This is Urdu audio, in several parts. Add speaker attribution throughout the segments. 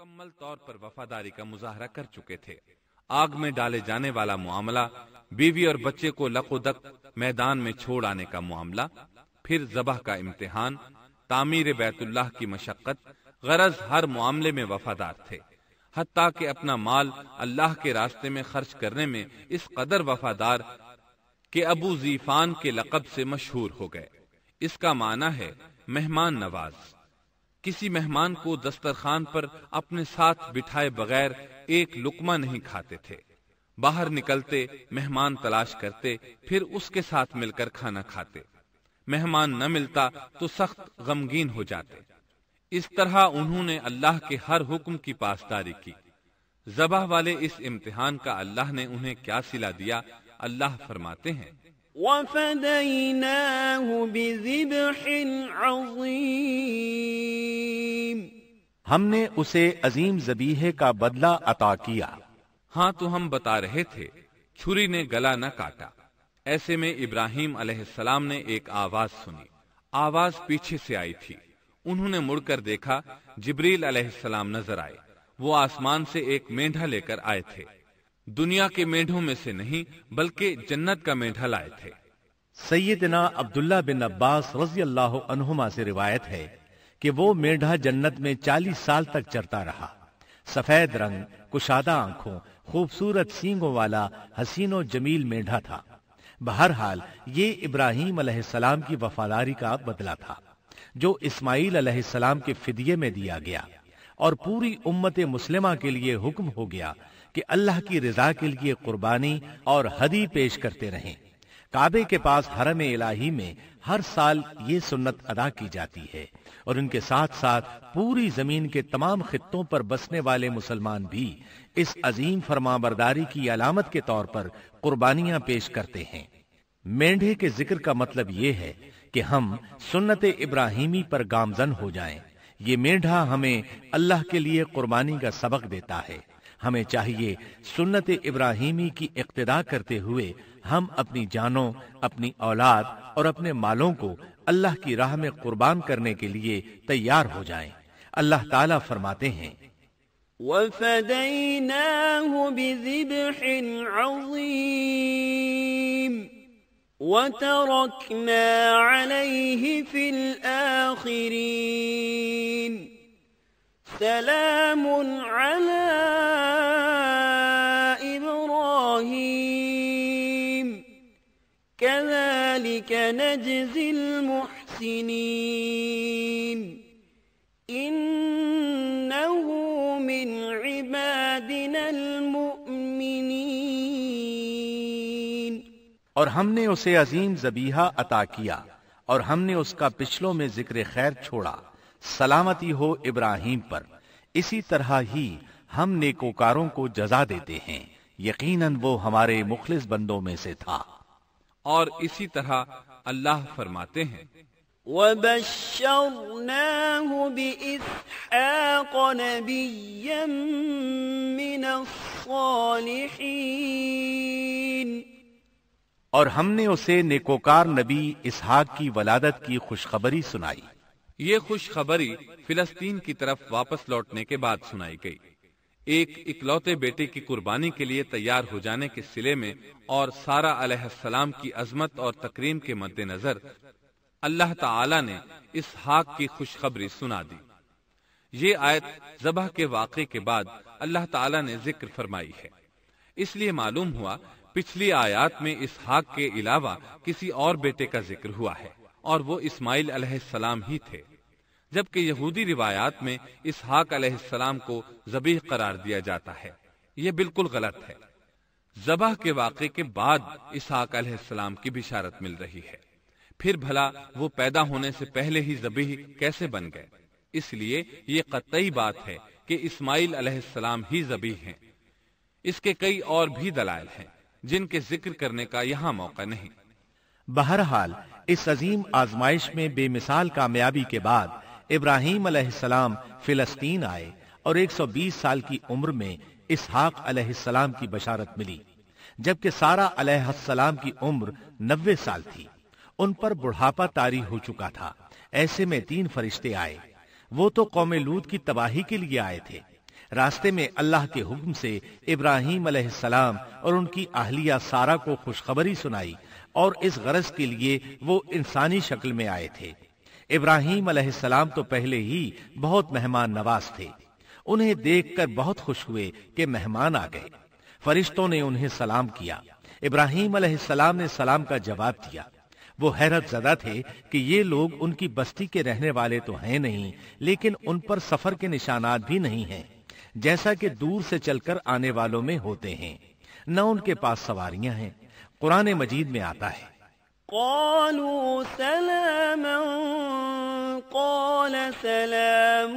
Speaker 1: مکمل طور پر وفاداری کا مظاہرہ کر چکے تھے۔ آگ میں ڈالے جانے والا معاملہ، بیوی اور بچے کو لق و دق میدان میں چھوڑ آنے کا معاملہ، پھر ذبح کا امتحان، تعمیر بیت اللہ کی مشقت، غرض ہر معاملے میں وفادار تھے، حتیٰ کہ اپنا مال اللہ کے راستے میں خرچ کرنے میں اس قدر وفادار کہ ابو زیفان کے لقب سے مشہور ہو گئے۔ اس کا معنی ہے مہمان نواز۔ کسی مہمان کو دسترخوان پر اپنے ساتھ بٹھائے بغیر ایک لقمہ نہیں کھاتے تھے۔ باہر نکلتے مہمان تلاش کرتے، پھر اس کے ساتھ مل کر کھانا کھاتے۔ مہمان نہ ملتا تو سخت غمگین ہو جاتے۔ اس طرح انہوں نے اللہ کے ہر حکم کی پاسداری کی۔ ذبح والے اس امتحان کا اللہ نے انہیں کیا صلہ دیا؟ اللہ فرماتے ہیں
Speaker 2: وَفَدَيْنَاهُ بِذِبْحٍ عَظِيمٍ،
Speaker 3: ہم نے اسے عظیم ذبیحے کا بدلہ عطا کیا۔
Speaker 1: ہاں تو ہم بتا رہے تھے، چھری نے گلا نہ کاٹا۔ ایسے میں ابراہیم علیہ السلام نے ایک آواز سنی۔ آواز پیچھے سے آئی تھی۔ انہوں نے مڑ کر دیکھا، جبریل علیہ السلام نظر آئے۔ وہ آسمان سے ایک مینڈھا لے کر آئے تھے۔ دنیا کے مینڈھوں میں سے نہیں بلکہ جنت کا مینڈھا لائے تھے۔
Speaker 3: سیدنا عبداللہ بن عباس رضی اللہ عنہما سے روایت ہے کہ وہ مینڈھا جنت میں 40 سال تک چرتا رہا۔ سفید رنگ، کشادہ آنکھوں، خوبصورت سینگوں والا حسین و جمیل مینڈھا تھا۔ بہرحال یہ ابراہیم علیہ السلام کی وفاداری کا بدلہ تھا جو اسماعیل علیہ السلام کے فدیے میں دیا گیا، اور پوری امت مسلمہ کے لیے حکم ہو گیا کہ اللہ کی رضا کے لیے قربانی اور ہدی پیش کرتے رہیں۔ کعبے کے پاس حرم الہی میں ہر سال یہ سنت ادا کی جاتی ہے، اور ان کے ساتھ ساتھ پوری زمین کے تمام خطوں پر بسنے والے مسلمان بھی اس عظیم فرمانبرداری کی علامت کے طور پر قربانیاں پیش کرتے ہیں۔ مینڈھے کے ذکر کا مطلب یہ ہے کہ ہم سنت ابراہیمی پر گامزن ہو جائیں۔ یہ مینڈھا ہمیں اللہ کے لیے قربانی کا سبق دیتا ہے۔ ہمیں چاہیے سنت ابراہیمی کی اقتدا کرتے ہوئے ہم اپنی جانوں، اپنی اولاد اور اپنے مالوں کو اللہ کی راہ میں قربان کرنے کے لیے تیار ہو جائیں۔ اللہ تعالیٰ فرماتے ہیں
Speaker 2: وَفَدَيْنَاهُ بِذِبْحٍ عَظِيمٍ وَتَرَكْنَا عَلَيْهِ فِي الْآخِرِينَ سَلَامٌ عَلَى إِبْرَاهِيمَ كَذَلِكَ نَجْزِي الْمُحْسِنِينَ إِنَّهُ مِنْ عِبَادِنَا الْمُؤْمِنِينَ۔
Speaker 3: اور ہم نے اسے عظیم ذبیحہ عطا کیا، اور ہم نے اس کا پچھلوں میں ذکر خیر چھوڑا۔ سلامتی ہو ابراہیم پر۔ اسی طرح ہی ہم نیکوکاروں کو جزا دیتے ہیں، یقیناً وہ ہمارے مخلص بندوں میں سے تھا۔
Speaker 1: اور اسی طرح اللہ فرماتے ہیں
Speaker 2: وَبَشَّرْنَاهُ بِإِسْحَاقَ نَبِيًّا مِّنَ الصَّالِحِينَ،
Speaker 3: اور ہم نے اسے نیکوکار نبی اسحاق کی ولادت کی خوشخبری سنائی۔
Speaker 1: یہ خوشخبری فلسطین کی طرف واپس لوٹنے کے بعد سنائی گئی۔ ایک اکلوتے بیٹے کی قربانی کے لیے تیار ہو جانے کے صلے میں اور سارہ علیہ السلام کی عظمت اور تکریم کے مد نظر اللہ تعالی نے اسحاق کی خوشخبری سنا دی۔ یہ آیت ذبح کے واقعے کے بعد اللہ تعالی نے ذکر فرمائی ہے۔ اس لیے معلوم ہوا پچھلی آیات میں اسحاق کے علاوہ کسی اور بیٹے کا ذکر ہوا ہے، اور وہ اسماعیل علیہ السلام ہی تھے، جبکہ یہودی روایات میں اسحاق علیہ السلام کو ذبیح قرار دیا جاتا ہے۔ یہ بالکل غلط ہے۔ ذبح کے واقعے کے بعد اسحاق علیہ السلام کی بشارت مل رہی ہے، پھر بھلا وہ پیدا ہونے سے پہلے ہی ذبیح کیسے بن گئے؟ اس لیے یہ قطعی بات ہے کہ اسماعیل علیہ السلام ہی ذبیح ہیں۔ اس کے کئی اور بھی دلائل ہیں جن کے ذکر کرنے کا یہاں موقع نہیں۔
Speaker 3: بہرحال اس عظیم آزمائش میں بے مثال کامیابی کے بعد ابراہیم علیہ السلام فلسطین آئے، اور 120 سال کی عمر میں اسحاق علیہ السلام کی بشارت ملی، جبکہ سارہ علیہ السلام کی عمر 90 سال تھی۔ ان پر بڑھاپا طاری ہو چکا تھا۔ ایسے میں 3 فرشتے آئے۔ وہ تو قوم لوط کی تباہی کے لیے آئے تھے، راستے میں اللہ کے حکم سے ابراہیم علیہ السلام اور ان کی اہلیہ سارہ کو خوشخبری سنائی، اور اس غرض کے لیے وہ انسانی شکل میں آئے تھے۔ ابراہیم علیہ السلام تو پہلے ہی بہت مہمان نواز تھے، انہیں دیکھ کر بہت خوش ہوئے کہ مہمان آ گئے۔ فرشتوں نے انہیں سلام کیا۔ ابراہیم علیہ السلام نے سلام کا جواب دیا۔ وہ حیرت زدہ تھے کہ یہ لوگ ان کی بستی کے رہنے والے تو ہیں نہیں، لیکن ان پر سفر کے نشانات بھی نہیں ہیں، جیسا کہ دور سے چل کر آنے والوں میں ہوتے ہیں، نہ ان کے پاس سواریاں ہیں۔ قرآن مجید میں آتا ہے،
Speaker 2: قالوا سلاما قال سلام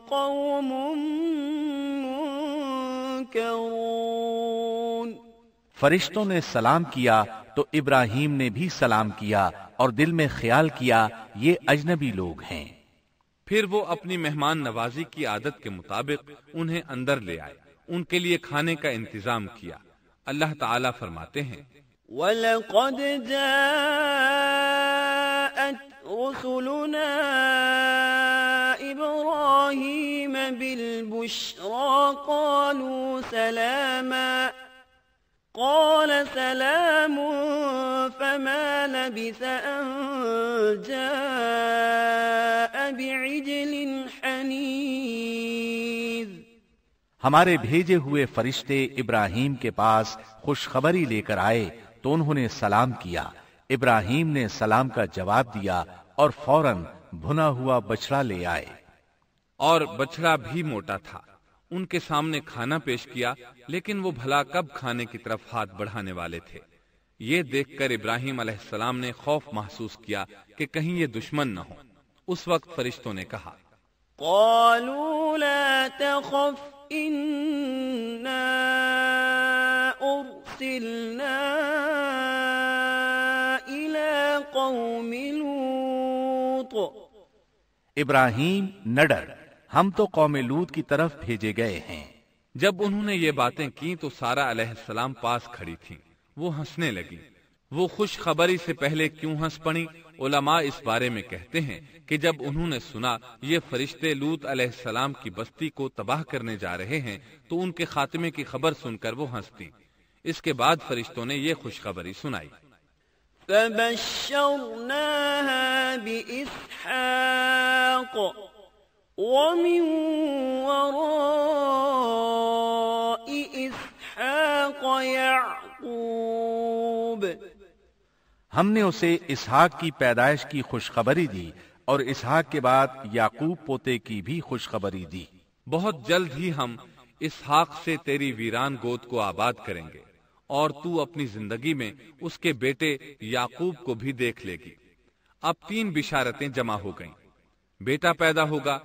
Speaker 2: قوم منكرون۔
Speaker 3: فرشتوں نے سلام کیا تو ابراہیم نے بھی سلام کیا اور دل میں خیال کیا یہ اجنبی لوگ ہیں۔
Speaker 1: پھر وہ اپنی مہمان نوازی کی عادت کے مطابق انہیں اندر لے آئے، ان کے لیے کھانے کا انتظام کیا۔ اللہ تعالیٰ فرماتے ہیں،
Speaker 2: وَلَقَدْ جَاءَتْ رُسُلُنَا إِبْرَاهِيمَ بِالْبُشْرَى قَالُوا سَلَامًا قَالَ سَلَامٌ فَمَا لَبِثَ أَن جَاءَ بِعِجْلٍ حَنِيذٍ۔
Speaker 3: ہمارے بھیجے ہوئے فرشتے ابراہیم کے پاس خوشخبری لے کر آئے تو انہوں نے سلام کیا۔ ابراہیم نے سلام کا جواب دیا اور فوراً بھنا ہوا بچڑا لے آئے،
Speaker 1: اور بچڑا بھی موٹا تھا۔ ان کے سامنے کھانا پیش کیا، لیکن وہ بھلا کب کھانے کی طرف ہاتھ بڑھانے والے تھے۔ یہ دیکھ کر ابراہیم علیہ السلام نے خوف محسوس کیا کہ کہیں یہ دشمن نہ ہو۔ اس وقت فرشتوں نے کہا،
Speaker 2: قالوا لا تخف إنا أرسلنا إلى قوم لوط۔
Speaker 3: ابراہیم نہ ڈر، ہم تو قوم لوط کی طرف بھیجے گئے ہیں۔
Speaker 1: جب انہوں نے یہ باتیں کی تو سارہ علیہ السلام پاس کھڑی تھیں۔ وہ ہنسنے لگی۔ وہ خوش خبری سے پہلے کیوں ہنس پڑی؟ علماء اس بارے میں کہتے ہیں کہ جب انہوں نے سنا یہ فرشتے لوط علیہ السلام کی بستی کو تباہ کرنے جا رہے ہیں تو ان کے خاتمے کی خبر سن کر وہ ہنستی۔ اس کے بعد فرشتوں نے یہ خوشخبری سنائی،
Speaker 2: فبشرناها بإسحاق ومن وراء إسحاق يعقوب۔
Speaker 3: ہم نے اسے اسحاق کی پیدائش کی خوشخبری دی اور اسحاق کے بعد یعقوب پوتے کی بھی خوشخبری دی۔
Speaker 1: بہت جلد ہی ہم اسحاق سے تیری ویران گود کو آباد کریں گے، اور تو اپنی زندگی میں اس کے بیٹے یعقوب کو بھی دیکھ لے گی۔ اب 3 بشارتیں جمع ہو گئیں۔ بیٹا پیدا ہوگا،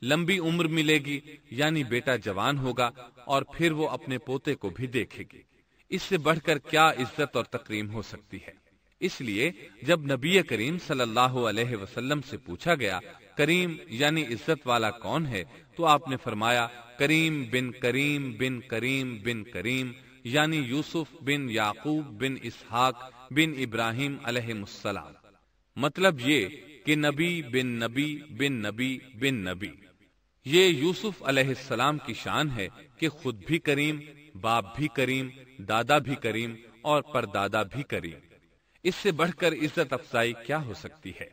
Speaker 1: لمبی عمر ملے گی یعنی بیٹا جوان ہوگا، اور پھر وہ اپنے پوتے کو بھی دیکھے گی۔ اس سے بڑھ کر کیا عزت اور تکریم ہو سکتی ہے؟ اس لیے جب نبی کریم صلی اللہ علیہ وسلم سے پوچھا گیا کریم یعنی عزت والا کون ہے، تو آپ نے فرمایا کریم بن کریم بن کریم بن کریم، یعنی یوسف بن یعقوب بن اسحاق بن ابراہیم علیہ السلام۔ مطلب یہ کہ نبی بن نبی بن نبی بن نبی۔ یہ یوسف علیہ السلام کی شان ہے کہ خود بھی کریم، باپ بھی کریم، دادا بھی کریم اور پردادا بھی کریم۔ اس سے بڑھ کر عزت افزائی کیا ہو سکتی ہے؟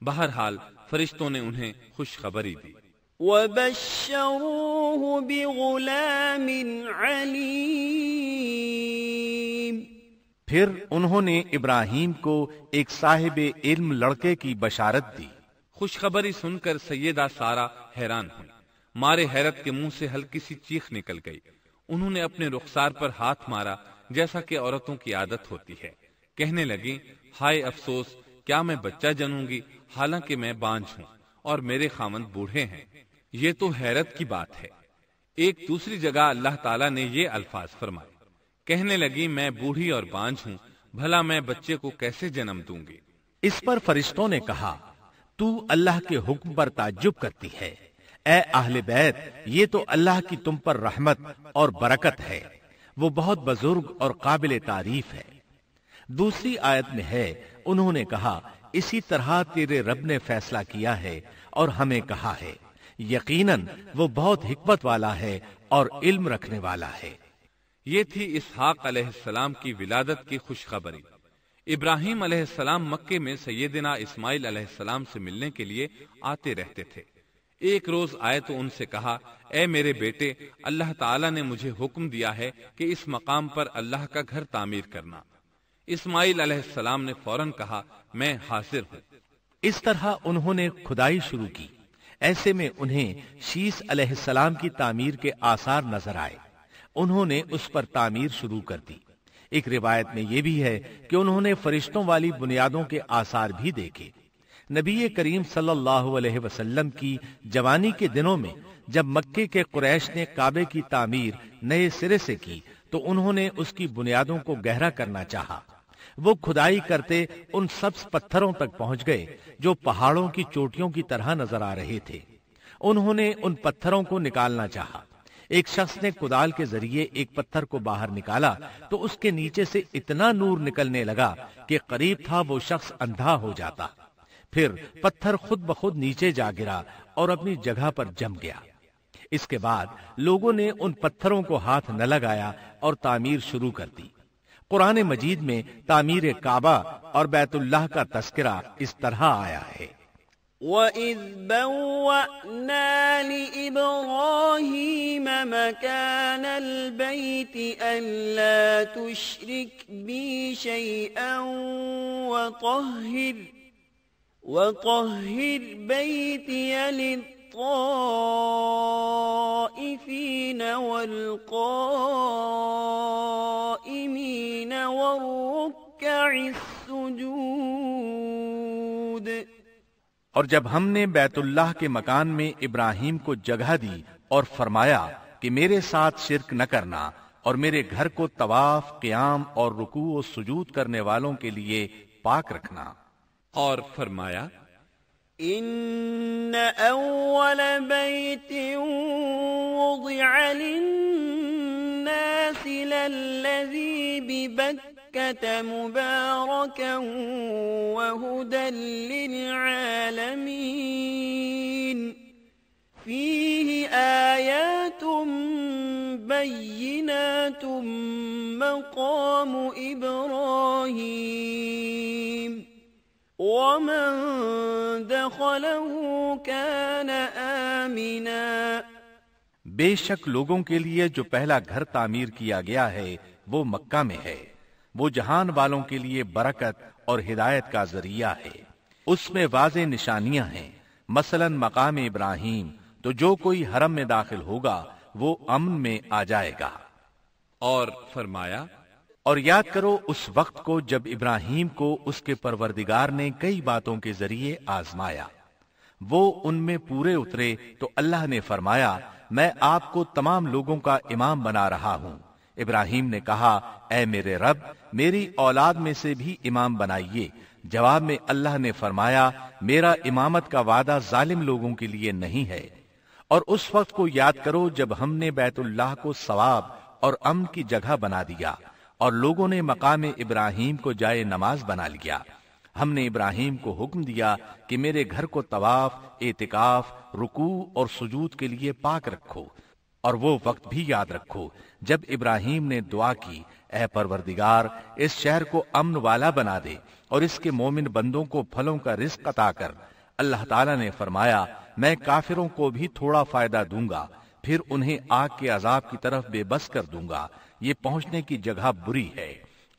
Speaker 1: بہرحال فرشتوں نے انہیں خوشخبری دی۔
Speaker 2: وَبَشَّرُوهُ بِغُلَامٍ عَلِيمٍ۔
Speaker 3: پھر انہوں نے ابراہیم کو ایک صاحب علم لڑکے کی بشارت دی۔
Speaker 1: خوشخبری سن کر سیدہ سارہ حیران ہوئی، مارے حیرت کے منہ سے ہلکی سی چیخ نکل گئی۔ انہوں نے اپنے رخسار پر ہاتھ مارا جیسا کہ عورتوں کی عادت ہوتی ہے۔ کہنے لگی، ہائے افسوس، کیا میں بچہ جنوں گی حالانکہ میں بانجھ ہوں اور میرے خاوند بوڑھے ہیں؟ یہ تو حیرت کی بات ہے۔ ایک دوسری جگہ اللہ تعالیٰ نے یہ الفاظ فرمائے، کہنے لگی میں بوڑھی اور بانجھ ہوں، بھلا میں بچے کو کیسے جنم دوں گی؟
Speaker 3: اس پر فرشتوں نے کہا، تو اللہ کے حکم پر تعجب کرتی ہے، اے اہل بیت، یہ تو اللہ کی تم پر رحمت اور برکت ہے، وہ بہت بزرگ اور قابل تعریف ہے۔ دوسری آیت میں ہے، انہوں نے کہا، اسی طرح تیرے رب نے فیصلہ کیا ہے اور ہمیں کہا ہے، یقیناً وہ بہت حکمت والا ہے اور علم رکھنے والا ہے۔
Speaker 1: یہ تھی اسحاق علیہ السلام کی ولادت کی خوشخبری۔ ابراہیم علیہ السلام مکے میں سیدنا اسماعیل علیہ السلام سے ملنے کے لیے آتے رہتے تھے۔ ایک روز آئے تو ان سے کہا، اے میرے بیٹے، اللہ تعالیٰ نے مجھے حکم دیا ہے کہ اس مقام پر اللہ کا گھر تعمیر کرنا۔ اسماعیل علیہ السلام نے فوراً کہا، میں حاضر ہوں۔
Speaker 3: اس طرح انہوں نے کھدائی شروع کی۔ ایسے میں انہیں شیش علیہ السلام کی تعمیر کے آثار نظر آئے۔ انہوں نے اس پر تعمیر شروع کر دی۔ ایک روایت میں یہ بھی ہے کہ انہوں نے فرشتوں والی بنیادوں کے آثار بھی دیکھے۔ نبی کریم صلی اللہ علیہ وسلم کی جوانی کے دنوں میں جب مکے کے قریش نے کعبے کی تعمیر نئے سرے سے کی تو انہوں نے اس کی بنیادوں کو گہرا کرنا چاہا۔ وہ کھدائی کرتے ان سبز پتھروں تک پہنچ گئے جو پہاڑوں کی چوٹیوں کی طرح نظر آ رہے تھے۔ انہوں نے ان پتھروں کو نکالنا چاہا۔ ایک شخص نے کدال کے ذریعے ایک پتھر کو باہر نکالا تو اس کے نیچے سے اتنا نور نکلنے لگا کہ قریب تھا وہ شخص اندھا ہو جاتا۔ پھر پتھر خود بخود نیچے جا گرا اور اپنی جگہ پر جم گیا۔ اس کے بعد لوگوں نے ان پتھروں کو ہاتھ نہ لگایا اور تعمیر شروع کر دی۔ قرآن مجید میں تعمیر کعبہ اور بیت اللہ کا تذکرہ اس طرح آیا ہے،
Speaker 2: وَإِذْ بَوَّأْنَا لِإِبْرَاهِيمَ مَكَانَ الْبَيْتِ أَلَّا تُشْرِكْ بِي شَيْئًا وَطَهِّرْ بَيْتِيَ لِلطَّائِفِينَ وَالْقَائِمِينَ وَالرُّكَّعِ السُّجُودِ۔
Speaker 3: اور جب ہم نے بیت اللہ کے مکان میں ابراہیم کو جگہ دی اور فرمایا کہ میرے ساتھ شرک نہ کرنا اور میرے گھر کو طواف، قیام اور رکوع و سجود کرنے والوں کے لیے پاک رکھنا،
Speaker 1: اور فرمایا،
Speaker 2: ان اول بیت وضع للناس للذی ببکۃ مبارکا وہدی للعالمین فیہ آیات بینات مقام ابراہیم ومن دخلہ کان آمنا۔
Speaker 3: بے شک لوگوں کے لیے جو پہلا گھر تعمیر کیا گیا ہے وہ مکہ میں ہے، وہ جہان والوں کے لیے برکت اور ہدایت کا ذریعہ ہے۔ اس میں واضح نشانیاں ہیں، مثلا مقام ابراہیم، تو جو کوئی حرم میں داخل ہوگا وہ امن میں آ جائے گا۔
Speaker 1: اور فرمایا،
Speaker 3: اور یاد کرو اس وقت کو جب ابراہیم کو اس کے پروردگار نے کئی باتوں کے ذریعے آزمایا، وہ ان میں پورے اترے تو اللہ نے فرمایا، میں آپ کو تمام لوگوں کا امام بنا رہا ہوں۔ ابراہیم نے کہا، اے میرے رب، میری اولاد میں سے بھی امام بنائیے۔ جواب میں اللہ نے فرمایا، میرا امامت کا وعدہ ظالم لوگوں کے لیے نہیں ہے۔ اور اس وقت کو یاد کرو جب ہم نے بیت اللہ کو ثواب اور امن کی جگہ بنا دیا اور لوگوں نے مقام ابراہیم کو جائے نماز بنا لیا۔ ہم نے ابراہیم کو حکم دیا کہ میرے گھر کو طواف، اعتکاف، رکوع اور سجود کے لیے پاک رکھو، اور وہ وقت بھی یاد رکھو جب ابراہیم نے دعا کی، اے پروردگار، اس شہر کو امن والا بنا دے اور اس کے مومن بندوں کو پھلوں کا رزق عطا کر۔ اللہ تعالیٰ نے فرمایا، میں کافروں کو بھی تھوڑا فائدہ دوں گا، پھر انہیں آگ کے عذاب کی طرف بے بس کر دوں گا، یہ پہنچنے کی جگہ بری ہے۔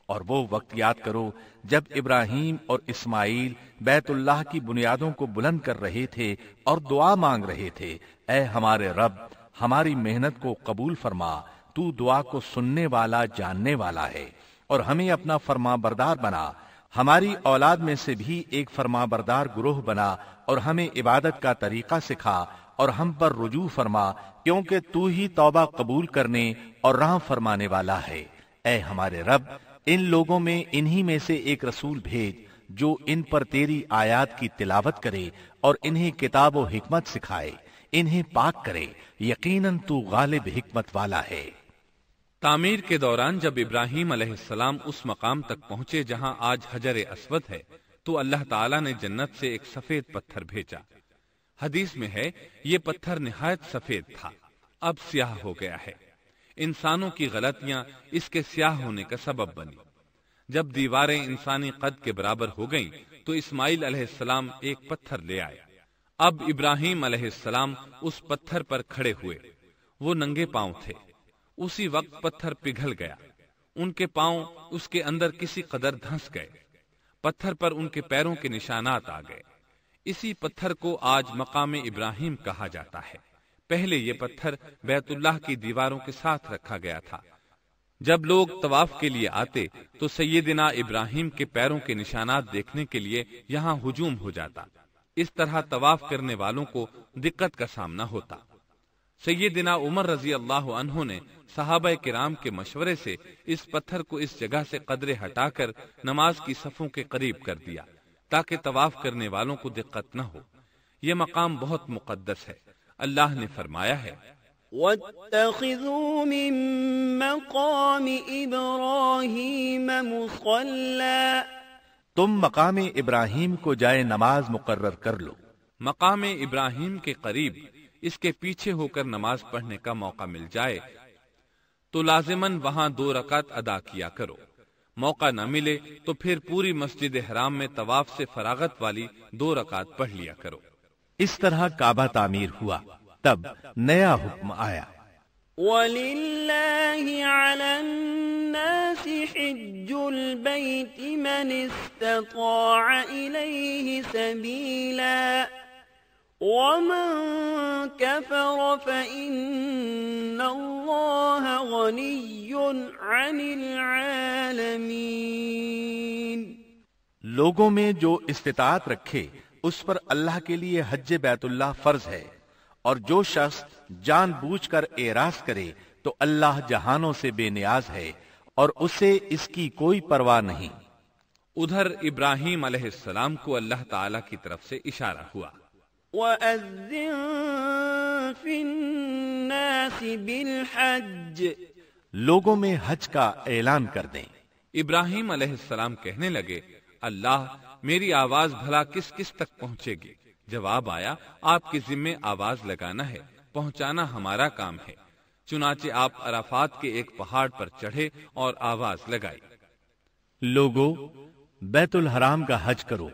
Speaker 3: اور وہ وقت یاد کرو جب ابراہیم اور اسماعیل بیت اللہ کی بنیادوں کو بلند کر رہے تھے اور دعا مانگ رہے تھے، اے ہمارے رب، ہماری محنت کو قبول فرما، تو دعا کو سننے والا، جاننے والا ہے، اور ہمیں اپنا فرما بردار بنا، ہماری اولاد میں سے بھی ایک فرما بردار گروہ بنا، اور ہمیں عبادت کا طریقہ سکھا اور ہم پر رجوع فرما، کیونکہ تو ہی توبہ قبول کرنے اور رحم فرمانے والا ہے۔ اے ہمارے رب، ان لوگوں میں انہی میں سے ایک رسول بھیج جو ان پر تیری آیات کی تلاوت کرے اور انہیں کتاب و حکمت سکھائے، انہیں پاک کرے، یقیناً تو غالب حکمت والا ہے۔
Speaker 1: تعمیر کے دوران جب ابراہیم علیہ السلام اس مقام تک پہنچے جہاں آج حجر اسود ہے تو اللہ تعالیٰ نے جنت سے ایک سفید پتھر بھیجا۔ حدیث میں ہے یہ پتھر نہایت سفید تھا، اب سیاہ ہو گیا ہے۔ انسانوں کی غلطیاں اس کے سیاہ ہونے کا سبب بنی۔ جب دیواریں انسانی قد کے برابر ہو گئیں تو اسماعیل علیہ السلام ایک پتھر لے آئے۔ اب ابراہیم علیہ السلام اس پتھر پر کھڑے ہوئے، وہ ننگے پاؤں تھے۔ اسی وقت پتھر پگھل گیا، ان کے پاؤں اس کے اندر کسی قدر دھنس گئے، پتھر پر ان کے پیروں کے نشانات آ گئے۔ اسی پتھر کو آج مقام ابراہیم کہا جاتا ہے۔ پہلے یہ پتھر بیت اللہ کی دیواروں کے ساتھ رکھا گیا تھا۔ جب لوگ طواف کے لیے آتے تو سیدنا ابراہیم کے پیروں کے نشانات دیکھنے کے لیے یہاں ہجوم ہو جاتا۔ اس طرح طواف کرنے والوں کو دقت کا سامنا ہوتا۔ سیدنا عمر رضی اللہ عنہ نے صحابہ کرام کے مشورے سے اس پتھر کو اس جگہ سے قدرے ہٹا کر نماز کی صفوں کے قریب کر دیا تاکہ طواف کرنے والوں کو دقت نہ ہو۔ یہ مقام بہت مقدس ہے۔ اللہ نے فرمایا ہے
Speaker 2: وَاتَّخِذُوا مِن مَّقَامِ إِبْرَاهِيمَ مُصَلًّى،
Speaker 3: تم مقام ابراہیم کو جائے نماز مقرر کر لو۔
Speaker 1: مقام ابراہیم کے قریب اس کے پیچھے ہو کر نماز پڑھنے کا موقع مل جائے تو لازماً وہاں 2 رکعت ادا کیا کرو۔ موقع نہ ملے تو پھر پوری مسجد حرام میں طواف سے فراغت والی 2 رکعت پڑھ لیا کرو۔
Speaker 3: اس طرح کعبہ تعمیر ہوا، تب نیا حکم آیا۔
Speaker 2: وَلِلَّهِ عَلَى النَّاسِ حِجُّ الْبَيْتِ مَنِ اسْتَطَاعَ إِلَيْهِ سَبِيلًا وَمَن كَفَرَ فَإِنَّ اللَّهَ غَنِيٌّ عَنِ الْعَالَمِينَ۔
Speaker 3: لوگوں میں جو استطاعت رکھے اس پر اللہ کے لیے حج بیت اللہ فرض ہے، اور جو شخص جان بوجھ کر اعراض کرے تو اللہ جہانوں سے بے نیاز ہے اور اسے اس کی کوئی پرواہ نہیں۔
Speaker 1: ادھر ابراہیم علیہ السلام کو اللہ تعالی کی طرف سے اشارہ ہوا،
Speaker 2: وَأَذِّن فِي النَّاسِ بِالْحَجِّ،
Speaker 3: لوگوں میں حج کا اعلان کر دیں۔
Speaker 1: ابراہیم علیہ السلام کہنے لگے، اللہ میری آواز بھلا کس کس تک پہنچے گی؟ جواب آیا، آپ کے ذمے آواز لگانا ہے، پہنچانا ہمارا کام ہے۔ چنانچہ آپ عرفات کے ایک پہاڑ پر چڑھے اور آواز لگائی،
Speaker 3: لوگو بیت الحرام کا حج کرو۔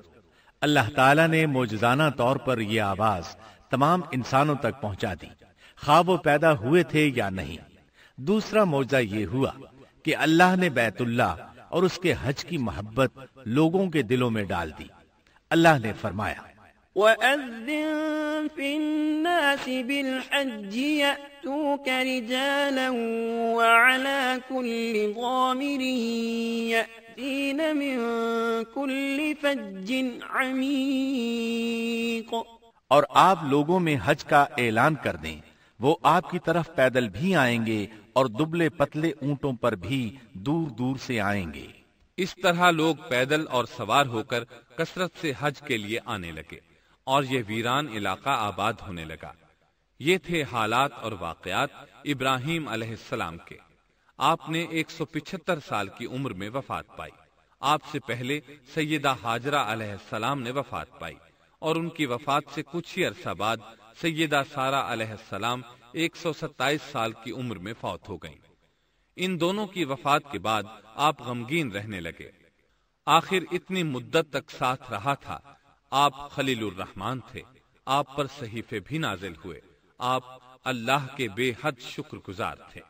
Speaker 3: اللہ تعالیٰ نے معجزانہ طور پر یہ آواز تمام انسانوں تک پہنچا دی، خواہ وہ پیدا ہوئے تھے یا نہیں۔ دوسرا معجزہ یہ ہوا کہ اللہ نے بیت اللہ اور اس کے حج کی محبت لوگوں کے دلوں میں ڈال دی۔ اللہ نے فرمایا،
Speaker 2: وَأَذِّن فِي النَّاسِ بِالْحَجِّ يَأْتُوكَ رِجَالًا وَعَلَى كُلِّ ضَامِرٍ يَأْتِينَ مِن كُلِّ فَجٍّ عَمِيقٍ۔
Speaker 3: اور آپ لوگوں میں حج کا اعلان کر دیں، وہ آپ کی طرف پیدل بھی آئیں گے اور دبلے پتلے اونٹوں پر بھی دور دور سے آئیں گے۔
Speaker 1: اس طرح لوگ پیدل اور سوار ہو کر کثرت سے حج کے لیے آنے لگے اور یہ ویران علاقہ آباد ہونے لگا۔ یہ تھے حالات اور واقعات ابراہیم علیہ السلام کے۔ آپ نے 175 سال کی عمر میں وفات پائی۔ آپ سے پہلے سیدہ ہاجرہ علیہ السلام نے وفات پائی اور ان کی وفات سے کچھ ہی عرصہ بعد سیدہ سارہ علیہ السلام 127 سال کی عمر میں فوت ہو گئیں۔ ان دونوں کی وفات کے بعد آپ غمگین رہنے لگے۔ آخر اتنی مدت تک ساتھ رہا تھا۔ آپ خلیل الرحمن تھے، آپ پر صحیفے بھی نازل ہوئے، آپ اللہ کے بے حد شکر گزار تھے۔